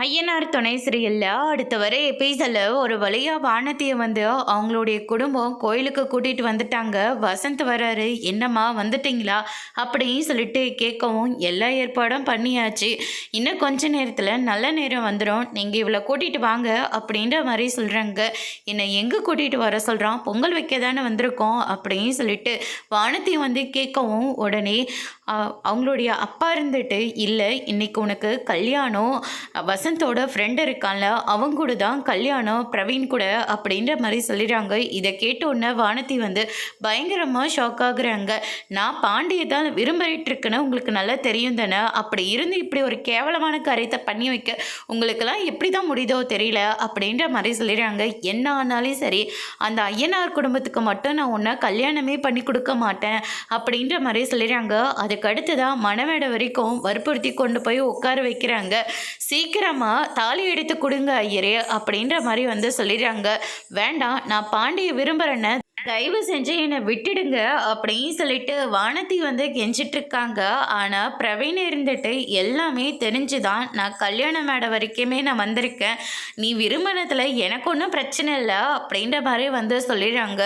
ஐயனார் துணை சிறையில் அடுத்த வர எபிசோட்ல ஒரு வழியா வானதியை அவங்களுடைய குடும்பம் கோயிலுக்கு கூட்டிட்டு வந்துட்டாங்க. வசந்த் வராரு. என்னம்மா வந்துட்டீங்களா அப்படின்னு சொல்லிட்டு கேட்கவும் எல்லா ஏற்பாடும் பண்ணியாச்சு. இன்னும் கொஞ்ச நேரத்தில் நல்ல நேரம் வந்துடும், நீங்கள் இவளை கூட்டிகிட்டு வாங்க அப்படின்ற மாதிரி சொல்கிறாங்க. என்னை எங்கே கூட்டிகிட்டு வர சொல்கிறான், பொங்கல் வைக்க தானே வந்திருக்கோம் அப்படின்னு சொல்லிட்டு வானதி கேட்கவும் உடனே அவங்களுடைய அப்பா இருந்துட்டு, இல்லை இன்னைக்கு உனக்கு கல்யாணம், வசந்தோட ஃப்ரெண்டு இருக்கான்ல அவங்க கூட தான் கல்யாணம், பிரவீன் கூட அப்படின்ற மாதிரி சொல்லிடுறாங்க. இதை கேட்ட உடனே வானதி பயங்கரமாக ஷாக் ஆகுறாங்க. நான் பாண்டியை தான் விரும்பிட்டு இருக்கேன்னு உங்களுக்கு நல்லா தெரியும் தானே, அப்படி இருந்து இப்படி ஒரு கேவலமான காரியத்தை பண்ணி வைக்க உங்களுக்கெல்லாம் எப்படி தான் முடியுதோ தெரியல அப்படின்ற மாதிரி சொல்லிடுறாங்க. என்ன ஆனாலும் சரி, அந்த ஐயனார் குடும்பத்துக்கு மட்டும் நான் உன்னை கல்யாணமே பண்ணி கொடுக்க மாட்டேன் அப்படின்ற மாதிரி சொல்லிடுறாங்க. அதுக்கு அடுத்துதான் மணமேடை வரைக்கும் வற்புறுத்தி கொண்டு போய் உட்கார வைக்கிறாங்க. சீக்கிரமா தாலி எடுத்து கொடுங்க ஐயரே அப்படின்ற மாதிரி சொல்லிடுறாங்க. வேண்டாம், நான் பாண்டியை விரும்புகிறேன்னு தயவு செஞ்சு என்னை விட்டுடுங்க அப்படின்னு சொல்லிட்டு வானதி கெஞ்சிட்டு இருக்காங்க. ஆனால் பிரவீன் இருந்துட்டு எல்லாமே தெரிஞ்சுதான் நான் கல்யாண மேடை வரைக்குமே நான் வந்திருக்கேன், நீ விரும்பினத்தில் எனக்கு ஒன்றும் பிரச்சனை இல்லை அப்படின்ற மாதிரி சொல்லிடுறாங்க.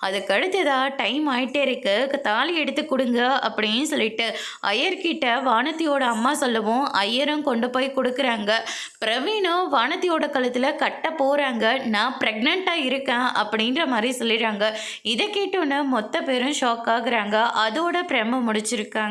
அதுக்கடுத்ததா டைம் ஆகிட்டே இருக்கு, தாலி எடுத்து கொடுங்க அப்படின்னு சொல்லிட்டு ஐயர்கிட்ட வானதியோட அம்மா சொல்லவும் ஐயரும் கொண்டு போய் கொடுக்குறாங்க. பிரவீனும் வானதியோட கழுத்தில் கட்ட போகிறாங்க. நான் ப்ரெக்னெண்ட்டாக இருக்கேன் அப்படின்ற மாதிரி சொல்லிடுறாங்க. இதை கேட்டோன்னே மொத்த பேரும் ஷாக் ஆகுறாங்க. அதோட பிரம்ம முடிச்சிருக்காங்க.